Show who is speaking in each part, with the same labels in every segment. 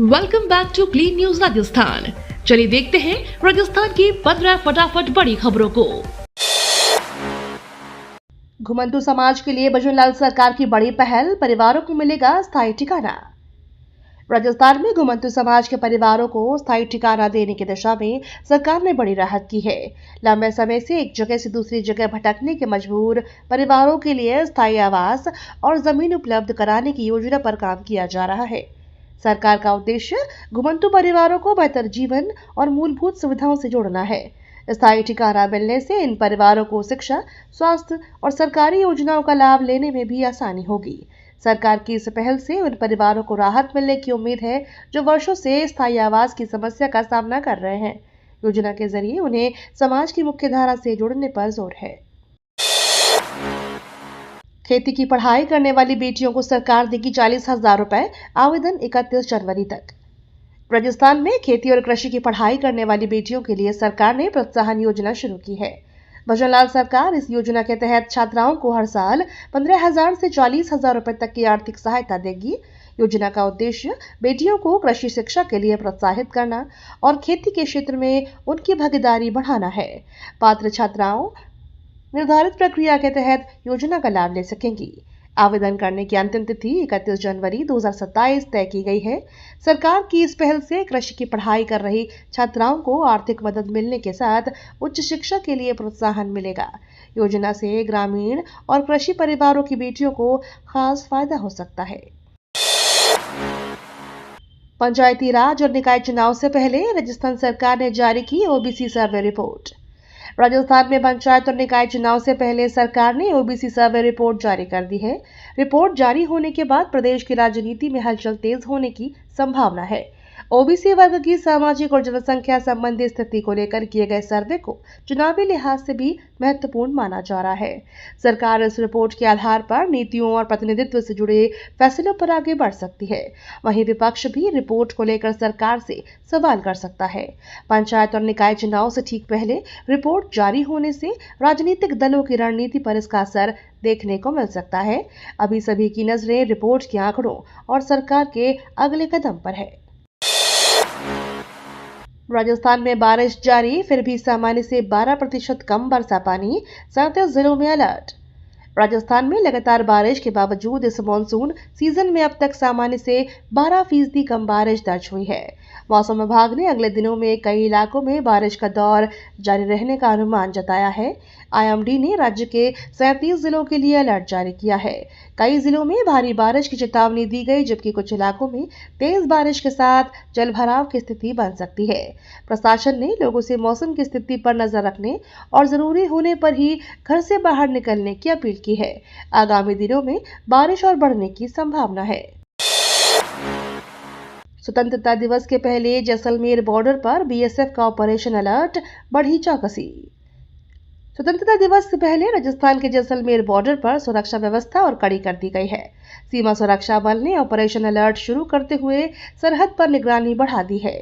Speaker 1: Welcome back to clean news Rajasthan. चलिए देखते हैं राजस्थान की 15 फटाफट बड़ी खबरों को।
Speaker 2: घुमंतु समाज के लिए भजनलाल सरकार की बड़ी पहल, परिवारों को मिलेगा स्थायी ठिकाना। राजस्थान में घुमंतु समाज के परिवारों को स्थायी ठिकाना देने की दिशा में सरकार ने बड़ी राहत की है। लंबे समय से एक जगह से दूसरी जगह भटकने के मजबूर परिवारों के लिए स्थायी आवास और जमीन उपलब्ध कराने की योजना पर काम किया जा रहा है। सरकार का उद्देश्य घुमंतु परिवारों को बेहतर जीवन और मूलभूत सुविधाओं से जोड़ना है। स्थायी ठिकाना मिलने से इन परिवारों को शिक्षा, स्वास्थ्य और सरकारी योजनाओं का लाभ लेने में भी आसानी होगी। सरकार की इस पहल से उन परिवारों को राहत मिलने की उम्मीद है जो वर्षों से स्थायी आवास की समस्या का सामना कर रहे हैं। योजना के जरिए उन्हें समाज की मुख्य धारा से जोड़ने पर जोर है। खेती की पढ़ाई करने वाली बेटियों को सरकार देगी 40,000 रुपए, आवेदन 31 जनवरी तक। राजस्थान में खेती और कृषि की पढ़ाई करने वाली बेटियों के लिए सरकार ने प्रोत्साहन योजना शुरू की है। भजनलाल सरकार इस योजना के तहत छात्राओं को हर साल 15,000 से 40,000 रुपए तक की आर्थिक सहायता देगी। योजना का उद्देश्य बेटियों को कृषि शिक्षा के लिए प्रोत्साहित करना और खेती के क्षेत्र में उनकी भागीदारी बढ़ाना है। पात्र छात्राओं निर्धारित प्रक्रिया के तहत योजना का लाभ ले सकेंगी। आवेदन करने की अंतिम तिथि 31 जनवरी 2027 तय की गई है। सरकार की इस पहल से कृषि की पढ़ाई कर रही छात्राओं को आर्थिक मदद मिलने के साथ उच्च शिक्षा के लिए प्रोत्साहन मिलेगा। योजना से ग्रामीण और कृषि परिवारों की बेटियों को खास फायदा हो सकता है। पंचायती राज और निकाय चुनाव से पहले राजस्थान सरकार ने जारी की ओबीसी सर्वे रिपोर्ट। राजस्थान में पंचायत और निकाय चुनाव से पहले सरकार ने ओबीसी सर्वे रिपोर्ट जारी कर दी है। रिपोर्ट जारी होने के बाद प्रदेश की राजनीति में हलचल तेज होने की संभावना है। ओबीसी वर्ग की सामाजिक और जनसंख्या संबंधी स्थिति को लेकर किए गए सर्वे को चुनावी लिहाज से भी महत्वपूर्ण माना जा रहा है। सरकार इस रिपोर्ट के आधार पर नीतियों और प्रतिनिधित्व से जुड़े फैसलों पर आगे बढ़ सकती है। वहीं विपक्ष भी रिपोर्ट को लेकर सरकार से सवाल कर सकता है। पंचायत और निकाय चुनाव से ठीक पहले रिपोर्ट जारी होने से राजनीतिक दलों की रणनीति पर इसका असर देखने को मिल सकता है। अभी सभी की नजरें रिपोर्ट के आंकड़ों और सरकार के अगले कदम पर है। राजस्थान में बारिश जारी, फिर भी सामान्य से 12% कम बरसा पानी, 37 जिलों में अलर्ट। राजस्थान में लगातार बारिश के बावजूद इस मॉनसून सीजन में अब तक सामान्य से 12% कम बारिश दर्ज हुई है। मौसम विभाग ने अगले दिनों में कई इलाकों में बारिश का दौर जारी रहने का अनुमान जताया है। आईएमडी ने राज्य के 37 जिलों के लिए अलर्ट जारी किया है। कई जिलों में भारी बारिश की चेतावनी दी गई, जबकि कुछ इलाकों में तेज बारिश के साथ जलभराव की स्थिति बन सकती है। प्रशासन ने लोगों से मौसम की स्थिति पर नजर रखने और जरूरी होने पर ही घर से बाहर निकलने की अपील की है। आगामी दिनों में बारिश और बढ़ने की संभावना है। स्वतंत्रता दिवस के पहले जैसलमेर बॉर्डर पर बीएसएफ का ऑपरेशन अलर्ट, बढ़ी चौकसी। स्वतंत्रता दिवस से पहले राजस्थान के जैसलमेर बॉर्डर पर सुरक्षा व्यवस्था और कड़ी कर दी गई है। सीमा सुरक्षा बल ने ऑपरेशन अलर्ट शुरू करते हुए सरहद पर निगरानी बढ़ा दी है।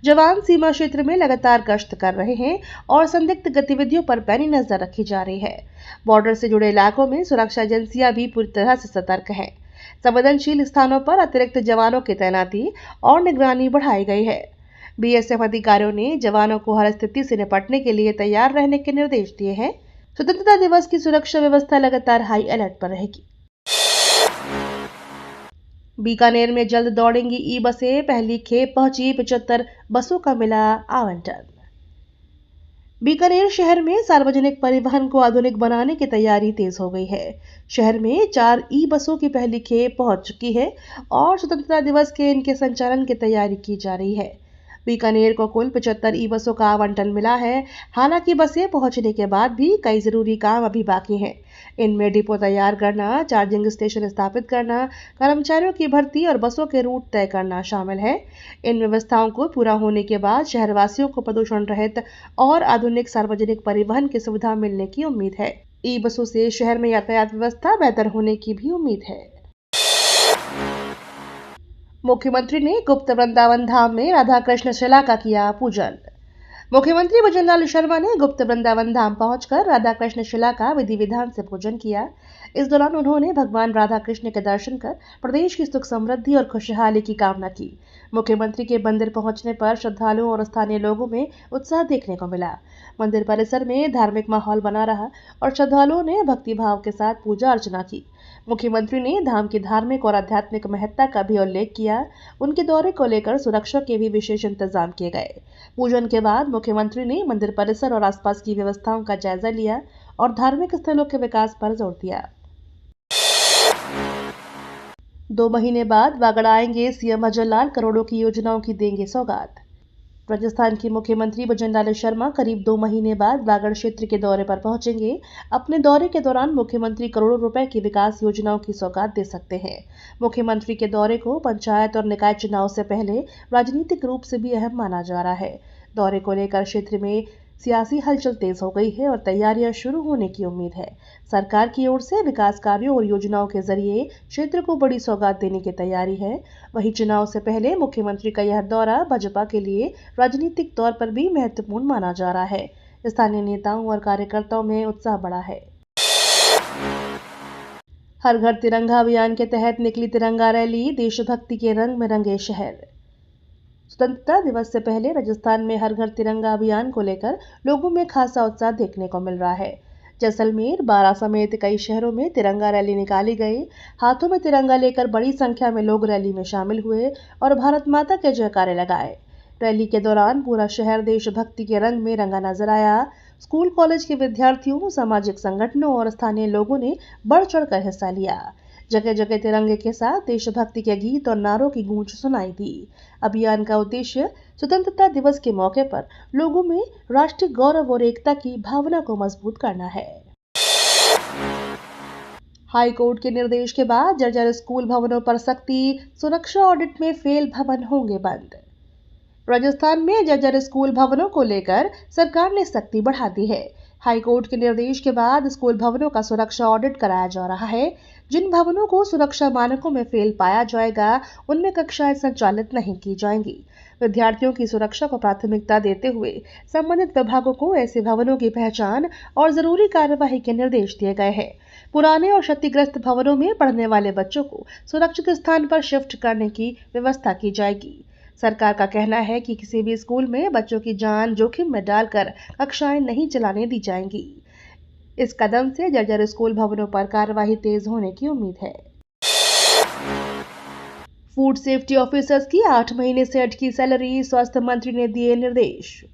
Speaker 2: जवान सीमा क्षेत्र में लगातार गश्त कर रहे हैं और संदिग्ध गतिविधियों पर पैनी नजर रखी जा रही है। बॉर्डर से जुड़े इलाकों में सुरक्षा एजेंसियां भी पूरी तरह से सतर्क हैं। संवेदनशील स्थानों पर अतिरिक्त जवानों की तैनाती और निगरानी बढ़ाई गई है। बीएसएफ अधिकारियों ने जवानों को हर स्थिति से निपटने के लिए तैयार रहने के निर्देश दिए हैं। स्वतंत्रता दिवस की सुरक्षा व्यवस्था लगातार हाई अलर्ट पर रहेगी। बीकानेर में जल्द दौड़ेंगी ई बसें, पहली खेप पहुंची 75 बसों का मिला आवंटन। बीकानेर शहर में सार्वजनिक परिवहन को आधुनिक बनाने की तैयारी तेज हो गई है। शहर में 4 ई बसों की पहली खेप पहुंच चुकी है और स्वतंत्रता दिवस के इनके संचालन की तैयारी की जा रही है। बीकानेर को कुल 75 ई बसों का आवंटन मिला है। हालांकि बसें पहुंचने के बाद भी कई जरूरी काम अभी बाकी हैं। इनमें डिपो तैयार करना, चार्जिंग स्टेशन स्थापित करना, कर्मचारियों की भर्ती और बसों के रूट तय करना शामिल है। इन व्यवस्थाओं को पूरा होने के बाद शहरवासियों को प्रदूषण रहित और आधुनिक सार्वजनिक परिवहन की सुविधा मिलने की उम्मीद है। ई बसों से शहर में यातायात व्यवस्था बेहतर होने की भी उम्मीद है। मुख्यमंत्री ने गुप्त वृंदावन धाम में राधा कृष्ण शिला का किया पूजन। मुख्यमंत्री भजनलाल शर्मा ने गुप्त वृंदावन धाम पहुंचकर राधा कृष्ण शिला का विधि विधान से पूजन किया। इस दौरान उन्होंने भगवान राधा कृष्ण के दर्शन कर प्रदेश की सुख समृद्धि और खुशहाली की कामना की। मुख्यमंत्री के मंदिर पहुंचने पर श्रद्धालुओं और स्थानीय लोगों में उत्साह देखने को मिला। मंदिर परिसर में धार्मिक माहौल बना रहा और श्रद्धालुओं ने भक्ति भाव के साथ पूजा अर्चना की। मुख्यमंत्री ने धाम की धार्मिक और आध्यात्मिक महत्ता का भी उल्लेख किया। उनके दौरे को लेकर सुरक्षा के भी विशेष इंतजाम किए गए। पूजन के बाद मुख्यमंत्री ने मंदिर परिसर और आसपास की व्यवस्थाओं का जायजा लिया और धार्मिक स्थलों के विकास पर जोर दिया। 2 महीने बाद बागड़ आएंगे सीएम भजनलाल, करोड़ों की योजनाओं की देंगे सौगात। राजस्थान के मुख्यमंत्री भजनलाल शर्मा करीब 2 महीने बाद बागड़ क्षेत्र के दौरे पर पहुंचेंगे। अपने दौरे के दौरान मुख्यमंत्री करोड़ों रुपए की विकास योजनाओं की सौगात दे सकते हैं। मुख्यमंत्री के दौरे को पंचायत और निकाय चुनाव से पहले राजनीतिक रूप से भी अहम माना जा रहा है। दौरे को लेकर क्षेत्र में सियासी हलचल तेज हो गई है और तैयारियां शुरू होने की उम्मीद है। सरकार की ओर से विकास कार्यों और योजनाओं के जरिए क्षेत्र को बड़ी सौगात देने की तैयारी है। वहीं चुनाव से पहले मुख्यमंत्री का यह दौरा भाजपा के लिए राजनीतिक तौर पर भी महत्वपूर्ण माना जा रहा है। स्थानीय नेताओं और कार्यकर्ताओं में उत्साह बढ़ा है। हर घर तिरंगा अभियान के तहत निकली तिरंगा रैली, देशभक्ति के रंग में रंगे शहर। स्वतंत्रता दिवस से पहले राजस्थान में हर घर तिरंगा अभियान को लेकर लोगों में खासा उत्साह देखने को मिल रहा है। जैसलमेर, बारां समेत कई शहरों में तिरंगा रैली निकाली गई। हाथों में तिरंगा लेकर बड़ी संख्या में लोग रैली में शामिल हुए और भारत माता के जयकारे लगाए। रैली के दौरान पूरा शहर देशभक्ति के रंग में रंगा नजर आया। स्कूल कॉलेज के विद्यार्थियों, सामाजिक संगठनों और स्थानीय लोगों ने बढ़ चढ़कर हिस्सा लिया। जगह जगह तिरंगे के साथ देशभक्ति के गीत और नारों की गूंज सुनाई दी। अभियान का उद्देश्य स्वतंत्रता दिवस के मौके पर लोगों में राष्ट्रीय गौरव और एकता की भावना को मजबूत करना है। हाई कोर्ट के निर्देश के बाद जर्जर स्कूल भवनों पर सख्ती, सुरक्षा ऑडिट में फेल भवन होंगे बंद। राजस्थान में जर्जर स्कूल भवनों को लेकर सरकार ने सख्ती बढ़ा दी है। हाई कोर्ट के निर्देश के बाद स्कूल भवनों का सुरक्षा ऑडिट कराया जा रहा है। जिन भवनों को सुरक्षा मानकों में फेल पाया जाएगा, उनमें कक्षाएं संचालित नहीं की जाएंगी। विद्यार्थियों की सुरक्षा को प्राथमिकता देते हुए संबंधित विभागों को ऐसे भवनों की पहचान और जरूरी कार्यवाही के निर्देश दिए गए हैं। पुराने और क्षतिग्रस्त भवनों में पढ़ने वाले बच्चों को सुरक्षित स्थान पर शिफ्ट करने की व्यवस्था की जाएगी। सरकार का कहना है कि किसी भी स्कूल में बच्चों की जान जोखिम में डालकर कक्षाएं नहीं चलाने दी जाएंगी। इस कदम से जर्जर स्कूल भवनों पर कार्रवाई तेज होने की उम्मीद है। फूड सेफ्टी ऑफिसर्स की 8 महीने से अटकी सैलरी, स्वास्थ्य मंत्री ने दिए निर्देश।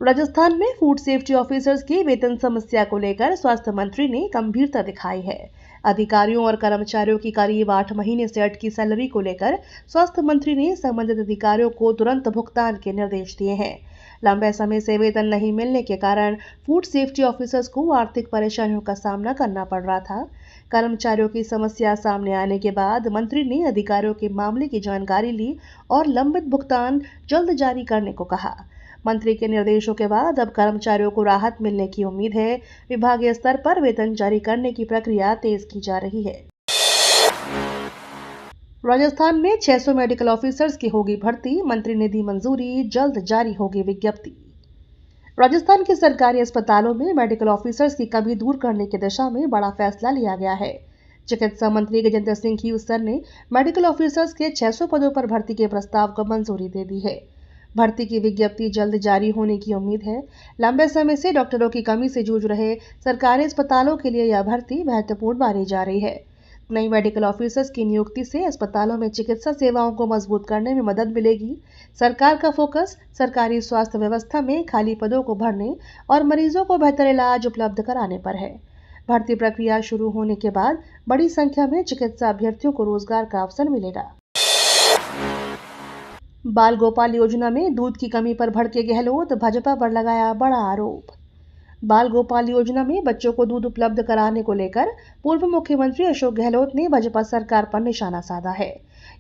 Speaker 2: राजस्थान में फूड सेफ्टी ऑफिसर्स की वेतन समस्या को लेकर स्वास्थ्य मंत्री ने गंभीरता दिखाई है। अधिकारियों और कर्मचारियों की करीब 8 महीने से अटकी सैलरी को लेकर स्वास्थ्य मंत्री ने संबंधित अधिकारियों को तुरंत भुगतान के निर्देश दिए हैं। लंबे समय से वेतन नहीं मिलने के कारण फूड सेफ्टी ऑफिसर्स को आर्थिक परेशानियों का सामना करना पड़ रहा था। कर्मचारियों की समस्या सामने आने के बाद मंत्री ने अधिकारियों के मामले की जानकारी ली और लंबित भुगतान जल्द जारी करने को कहा। मंत्री के निर्देशों के बाद अब कर्मचारियों को राहत मिलने की उम्मीद है। विभागीय स्तर पर वेतन जारी करने की प्रक्रिया तेज की जा रही है। राजस्थान में 600 मेडिकल ऑफिसर्स की होगी भर्ती, मंत्री ने दी मंजूरी, जल्द जारी होगी विज्ञप्ति। राजस्थान के सरकारी अस्पतालों में मेडिकल ऑफिसर्स की कमी दूर करने की दिशा में बड़ा फैसला लिया गया है। चिकित्सा मंत्री गजेंद्र सिंह खीवसर ने मेडिकल ऑफिसर्स के 600 पदों पर भर्ती के प्रस्ताव को मंजूरी दे दी है। भर्ती की विज्ञप्ति जल्द जारी होने की उम्मीद है। लंबे समय से डॉक्टरों की कमी से जूझ रहे सरकारी अस्पतालों के लिए यह भर्ती महत्वपूर्ण मानी जा रही है। नई मेडिकल ऑफिसर्स की नियुक्ति से अस्पतालों में चिकित्सा सेवाओं को मजबूत करने में मदद मिलेगी। सरकार का फोकस सरकारी स्वास्थ्य व्यवस्था में खाली पदों को भरने और मरीजों को बेहतर इलाज उपलब्ध कराने पर है। भर्ती प्रक्रिया शुरू होने के बाद बड़ी संख्या में चिकित्सा अभ्यर्थियों को रोजगार का अवसर मिलेगा। बाल गोपाल योजना में दूध की कमी पर भड़के गहलोत, भाजपा पर लगाया बड़ा आरोप। बाल गोपाल योजना में बच्चों को दूध उपलब्ध कराने को लेकर पूर्व मुख्यमंत्री अशोक गहलोत ने भाजपा सरकार पर निशाना साधा है।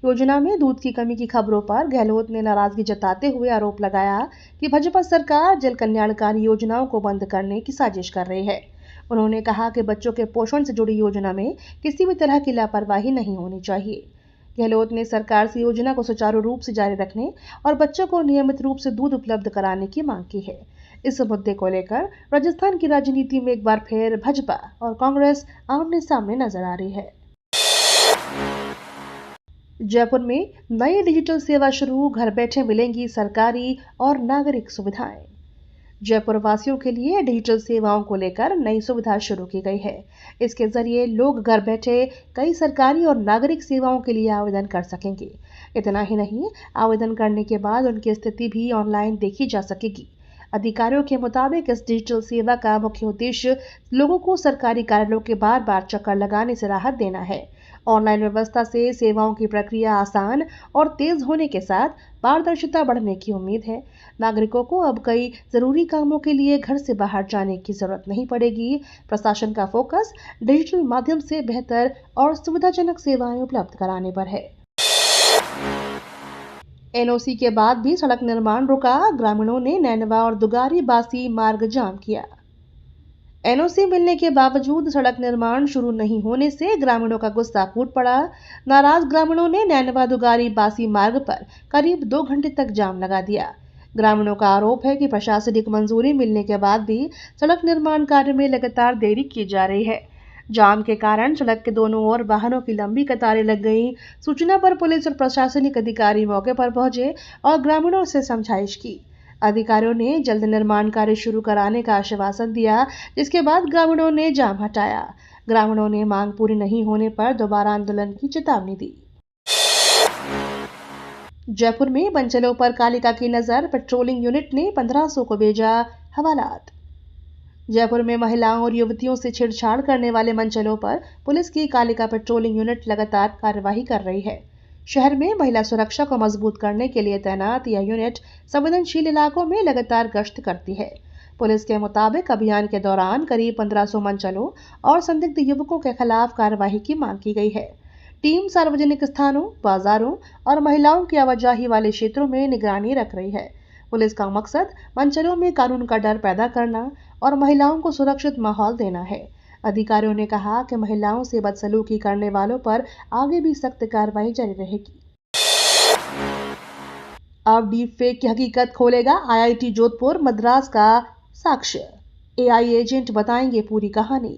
Speaker 2: योजना में दूध की कमी की खबरों पर गहलोत ने नाराजगी जताते हुए आरोप लगाया कि भाजपा सरकार जल कल्याणकारी योजनाओं को बंद करने की साजिश कर रही है। उन्होंने कहा कि बच्चों के पोषण से जुड़ी योजना में किसी भी तरह की लापरवाही नहीं होनी चाहिए। गहलोत ने सरकार से योजना को सुचारू रूप से जारी रखने और बच्चों को नियमित रूप से दूध उपलब्ध कराने की मांग की है। इस मुद्दे को लेकर राजस्थान की राजनीति में एक बार फिर भाजपा और कांग्रेस आमने सामने नजर आ रही है। जयपुर में नई डिजिटल सेवा शुरू, घर बैठे मिलेंगी सरकारी और नागरिक सुविधाएं। जयपुर वासियों के लिए डिजिटल सेवाओं को लेकर नई सुविधा शुरू की गई है। इसके जरिए लोग घर बैठे कई सरकारी और नागरिक सेवाओं के लिए आवेदन कर सकेंगे। इतना ही नहीं, आवेदन करने के बाद उनकी स्थिति भी ऑनलाइन देखी जा सकेगी। अधिकारियों के मुताबिक इस डिजिटल सेवा का मुख्य उद्देश्य लोगों को सरकारी कार्यालयों के बार बार चक्कर लगाने से राहत देना है। ऑनलाइन व्यवस्था से सेवाओं की प्रक्रिया आसान और तेज होने के साथ पारदर्शिता बढ़ने की उम्मीद है। नागरिकों को अब कई जरूरी कामों के लिए घर से बाहर जाने की जरूरत नहीं पड़ेगी। प्रशासन का फोकस डिजिटल माध्यम से बेहतर और सुविधाजनक सेवाएं उपलब्ध कराने पर है। एनओसी के बाद भी सड़क निर्माण रुका, ग्रामीणों ने नैनवा और दुगारी बासी मार्ग जाम किया। एनओसी मिलने के बावजूद सड़क निर्माण शुरू नहीं होने से ग्रामीणों का गुस्सा फूट पड़ा। नाराज ग्रामीणों ने नैनवा दुगारी बासी मार्ग पर करीब 2 घंटे तक जाम लगा दिया। ग्रामीणों का आरोप है कि प्रशासनिक मंजूरी मिलने के बाद भी सड़क निर्माण कार्य में लगातार देरी की जा रही है। जाम के कारण सड़क के दोनों ओर वाहनों की लंबी कतारें लग गईं। सूचना पर पुलिस और प्रशासनिक अधिकारी मौके पर पहुंचे और ग्रामीणों से समझाइश की। अधिकारियों ने जल्द निर्माण कार्य शुरू कराने का आश्वासन दिया, जिसके बाद ग्रामीणों ने जाम हटाया। ग्रामीणों ने मांग पूरी नहीं होने पर दोबारा आंदोलन की चेतावनी दी। जयपुर में मनचलों पर कालिका की नजर, पेट्रोलिंग यूनिट ने 1500 को भेजा हवालात। जयपुर में महिलाओं और युवतियों से छेड़छाड़ करने वाले मनचलों पर पुलिस की कालिका पेट्रोलिंग यूनिट लगातार कार्यवाही कर रही है। शहर में महिला सुरक्षा को मजबूत करने के लिए तैनात यह यूनिट संवेदनशील इलाकों में लगातार गश्त करती है। पुलिस के मुताबिक अभियान के दौरान करीब 1500 मनचलों और संदिग्ध युवकों के खिलाफ कार्रवाई की मांग की गई है। टीम सार्वजनिक स्थानों, बाजारों और महिलाओं की आवाजाही वाले क्षेत्रों में निगरानी रख रही है। पुलिस का मकसद मनचलों में कानून का डर पैदा करना और महिलाओं को सुरक्षित माहौल देना है। अधिकारियों ने कहा कि महिलाओं से बदसलूकी करने वालों पर आगे भी सख्त कार्रवाई जारी रहेगी। अब डीप फेक की हकीकत खोलेगा आईआईटी जोधपुर मद्रास का साक्ष्य। एआई एजेंट बताएंगे पूरी कहानी।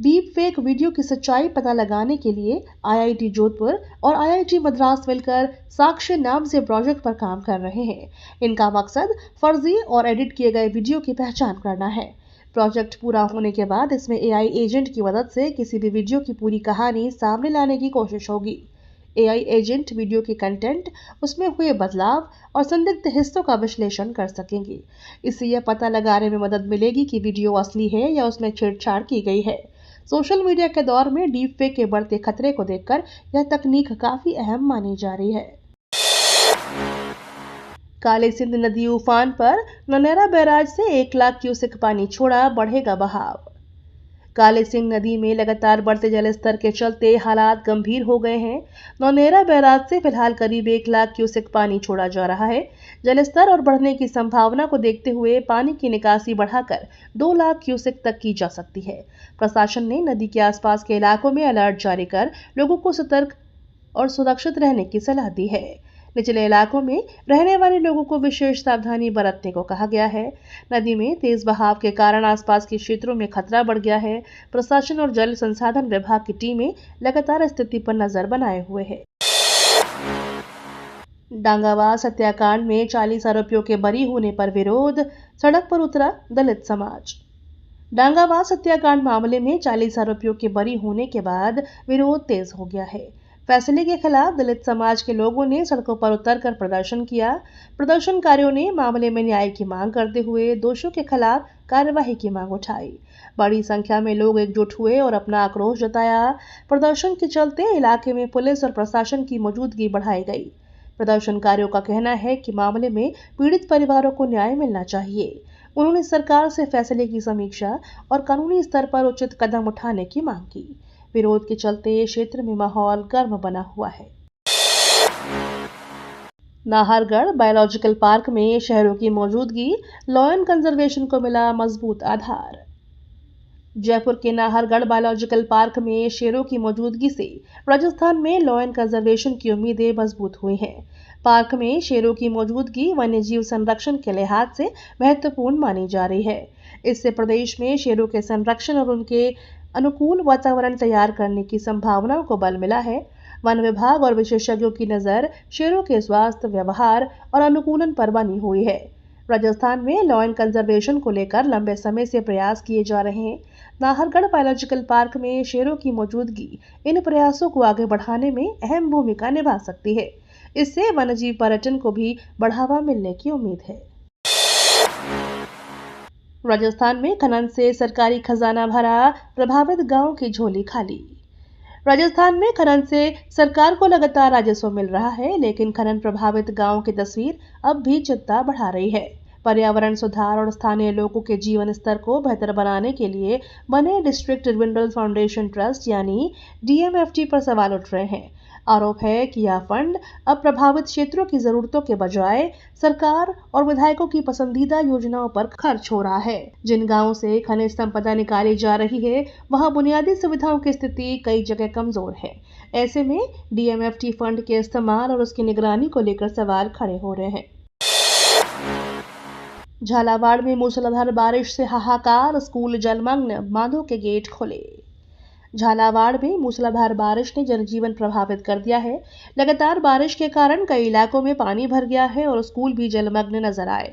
Speaker 2: डीप फेक वीडियो की सच्चाई पता लगाने के लिए आईआईटी जोधपुर और आईआईटी मद्रास मिलकर साक्ष्य नाम से प्रोजेक्ट पर काम कर रहे हैं। इनका मकसद फर्जी और एडिट किए गए वीडियो की पहचान करना है। प्रोजेक्ट पूरा होने के बाद इसमें एआई एजेंट की मदद से किसी भी वीडियो की पूरी कहानी सामने लाने की कोशिश होगी। एआई एजेंट वीडियो के कंटेंट, उसमें हुए बदलाव और संदिग्ध हिस्सों का विश्लेषण कर सकेंगे। इससे यह पता लगाने में मदद मिलेगी कि वीडियो असली है या उसमें छेड़छाड़ की गई है। सोशल मीडिया के दौर में डीप फेक के बढ़ते खतरे को देखकर यह तकनीक काफी अहम मानी जा रही है। काली सिंध नदी उफान पर, नौनेरा बैराज से 1 लाख क्यूसेक पानी छोड़ा, बढ़ेगा बहाव। काली सिंध नदी में लगातार बढ़ते जलस्तर के चलते हालात गंभीर हो गए हैं। नौनेरा बैराज से फिलहाल करीब 1 लाख क्यूसेक पानी छोड़ा जा रहा है। जलस्तर और बढ़ने की संभावना को देखते हुए पानी की निकासी बढ़ाकर 2 लाख क्यूसेक तक की जा सकती है। प्रशासन ने नदी के आसपास के इलाकों में अलर्ट जारी कर लोगों को सतर्क और सुरक्षित रहने की सलाह दी है। निचले इलाकों में रहने वाले लोगों को विशेष सावधानी बरतने को कहा गया है। नदी में तेज बहाव के कारण आसपास के क्षेत्रों में खतरा बढ़ गया है। प्रशासन और जल संसाधन विभाग की टीमें लगातार स्थिति पर नजर बनाए हुए है। डांगावास हत्याकांड में 40 आरोपियों के बरी होने पर विरोध, सड़क पर उतरा दलित समाज। डांगावास हत्याकांड मामले में 40 आरोपियों के बरी होने के बाद विरोध तेज हो गया है। फैसले के खिलाफ दलित समाज के लोगों ने सड़कों पर उतरकर प्रदर्शन किया। प्रदर्शनकारियों ने मामले में न्याय की मांग करते हुए दोषियों के खिलाफ कार्यवाही की मांग उठाई। बड़ी संख्या में लोग एकजुट हुए और अपना आक्रोश जताया। प्रदर्शन के चलते इलाके में पुलिस और प्रशासन की मौजूदगी बढ़ाई गई। प्रदर्शनकारियों का कहना है कि मामले में पीड़ित परिवारों को न्याय मिलना चाहिए। उन्होंने सरकार से फैसले की समीक्षा और कानूनी स्तर पर उचित कदम उठाने की मांग की। विरोध के चलते क्षेत्र में माहौल गर्म बना हुआ है। नाहरगढ़ बायोलॉजिकल पार्क में शहरों की मौजूदगी, लॉयन कंजर्वेशन को मिला मजबूत आधार। जयपुर के नाहरगढ़ बायोलॉजिकल पार्क में शेरों की मौजूदगी से राजस्थान में लॉयन कंजर्वेशन की उम्मीदें मजबूत हुई हैं। पार्क में शेरों की मौजूदगी वन्यजीव संरक्षण के लिहाज से महत्वपूर्ण मानी जा रही है। इससे प्रदेश में शेरों के संरक्षण और उनके अनुकूल वातावरण तैयार करने की संभावनाओं को बल मिला है। वन विभाग और विशेषज्ञों की नजर शेरों के स्वास्थ्य, व्यवहार और अनुकूलन पर बनी हुई है। राजस्थान में लॉ एंड कंजर्वेशन को लेकर लंबे समय से प्रयास किए जा रहे हैं। नाहरगढ़ बायोलॉजिकल पार्क में शेरों की मौजूदगी इन प्रयासों को आगे बढ़ाने में अहम भूमिका निभा सकती है। इससे वन्यजीव पर्यटन को भी बढ़ावा मिलने की उम्मीद है। राजस्थान में खनन से सरकारी खजाना भरा, प्रभावित गांव की झोली खाली। राजस्थान में खनन से सरकार को लगातार राजस्व मिल रहा है, लेकिन खनन प्रभावित गांव की तस्वीर अब भी चिंता बढ़ा रही है। पर्यावरण सुधार और स्थानीय लोगों के जीवन स्तर को बेहतर बनाने के लिए बने डिस्ट्रिक्ट मिनरल फाउंडेशन ट्रस्ट यानी DMFT पर सवाल उठ रहे हैं। आरोप है कि यह फंड अब प्रभावित क्षेत्रों की जरूरतों के बजाय सरकार और विधायकों की पसंदीदा योजनाओं पर खर्च हो रहा है। जिन गांवों से खनिज संपदा निकाली जा रही है, वहां बुनियादी सुविधाओं की स्थिति कई जगह कमजोर है। ऐसे में DMFT फंड के इस्तेमाल और उसकी निगरानी को लेकर सवाल खड़े हो रहे हैं। झालावाड़ में मूसलाधार बारिश से हाहाकार, स्कूल जलमग्न, बांधों के गेट खुले। झालावाड़ में मूसलाधार बारिश ने जनजीवन प्रभावित कर दिया है। लगातार बारिश के कारण कई इलाकों में पानी भर गया है और स्कूल भी जलमग्न नजर आए।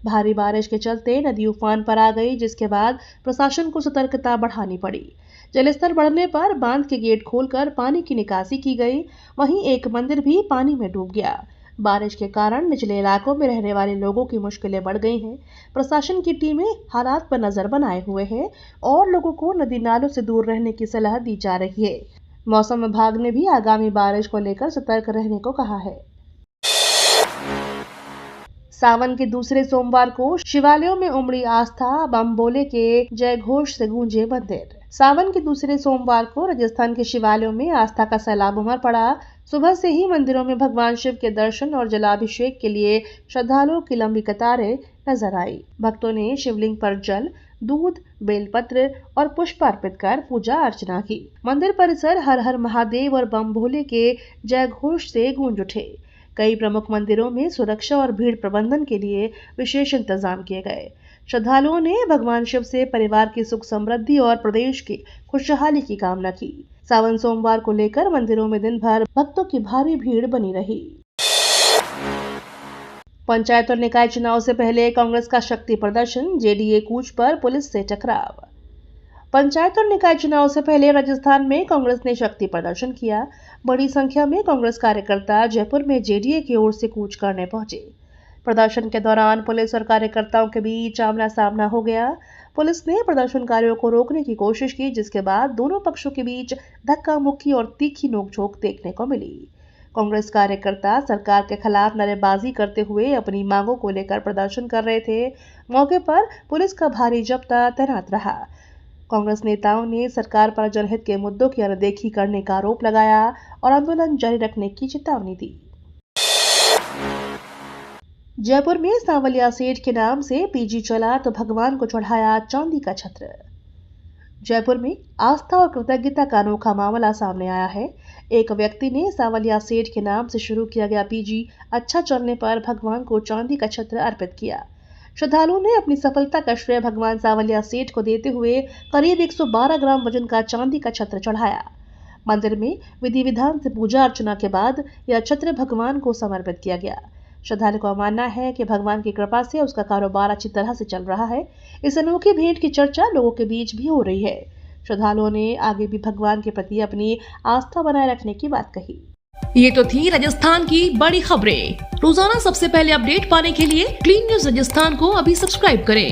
Speaker 2: भारी बारिश के चलते नदी उफान पर आ गई, जिसके बाद प्रशासन को सतर्कता बढ़ानी पड़ी। जलस्तर बढ़ने पर बांध के गेट खोलकर पानी की निकासी की गई। वहीं एक मंदिर भी पानी में डूब गया। बारिश के कारण निचले इलाकों में रहने वाले लोगों की मुश्किलें बढ़ गई हैं। प्रशासन की टीमें हालात पर नजर बनाए हुए हैं और लोगों को नदी नालों से दूर रहने की सलाह दी जा रही है। मौसम विभाग ने भी आगामी बारिश को लेकर सतर्क रहने को कहा है। सावन के दूसरे सोमवार को शिवालयों में उमड़ी आस्था, बम भोले के जय घोष से गूंजे मंदिर। सावन के दूसरे सोमवार को राजस्थान के शिवालयों में आस्था का सैलाब उमड़ पड़ा। सुबह से ही मंदिरों में भगवान शिव के दर्शन और जलाभिषेक के लिए श्रद्धालुओं की लंबी कतारें नजर आई। भक्तों ने शिवलिंग पर जल, दूध, बेलपत्र और पुष्प अर्पित कर पूजा अर्चना की। मंदिर परिसर हर हर महादेव और बम भोले के जय घोष से गूंज उठे। कई प्रमुख मंदिरों में सुरक्षा और भीड़ प्रबंधन के लिए विशेष इंतजाम किए गए। श्रद्धालुओं ने भगवान शिव से परिवार की सुख समृद्धि और प्रदेश की खुशहाली की कामना की। सावन सोमवार को लेकर मंदिरों में दिन भर भक्तों की भारी भीड़ बनी रही। पंचायत और निकाय चुनाव से पहले कांग्रेस का शक्ति प्रदर्शन, JDA कूच पर पुलिस से टकराव। पंचायत और निकाय चुनाव से पहले राजस्थान में कांग्रेस ने शक्ति प्रदर्शन किया। बड़ी संख्या में कांग्रेस कार्यकर्ता जयपुर में JDA की ओर से कूच करने पहुंचे। प्रदर्शन के दौरान पुलिस और कार्यकर्ताओं के बीच आमना सामना हो गया। पुलिस ने प्रदर्शनकारियों को रोकने की कोशिश की, जिसके बाद दोनों पक्षों के बीच धक्का मुक्की और तीखी नोकझोंक देखने को मिली। कांग्रेस कार्यकर्ता सरकार के खिलाफ नारेबाजी करते हुए अपनी मांगों को लेकर प्रदर्शन कर रहे थे। मौके पर पुलिस का भारी जब्ता तैनात रहा। कांग्रेस नेताओं ने सरकार पर जनहित के मुद्दों की अनदेखी करने का आरोप लगाया और आंदोलन जारी रखने की चेतावनी दी। जयपुर में सांवलिया सेठ के नाम से PG चला तो भगवान को चढ़ाया चांदी का छत्र। जयपुर में आस्था और कृतज्ञता का अनोखा मामला सामने आया है। एक व्यक्ति ने सांवलिया सेठ के नाम से शुरू किया गया PG अच्छा चलने पर भगवान को चांदी का छत्र अर्पित किया। श्रद्धालुओं ने अपनी सफलता का श्रेय भगवान सांवलिया सेठ को देते हुए करीब 112 ग्राम वजन का चांदी का छत्र चढ़ाया। मंदिर में विधि विधान से पूजा अर्चना के बाद यह छत्र भगवान को समर्पित किया गया। श्रद्धालु का मानना है कि भगवान की कृपा से उसका कारोबार अच्छी तरह से चल रहा है। इस अनोखी भेंट की चर्चा लोगों के बीच भी हो रही है। श्रद्धालुओं ने आगे भी भगवान के प्रति अपनी आस्था बनाए रखने की बात कही।
Speaker 1: ये तो थी राजस्थान की बड़ी खबरें। रोजाना सबसे पहले अपडेट पाने के लिए क्लीन न्यूज राजस्थान को अभी सब्सक्राइब करें।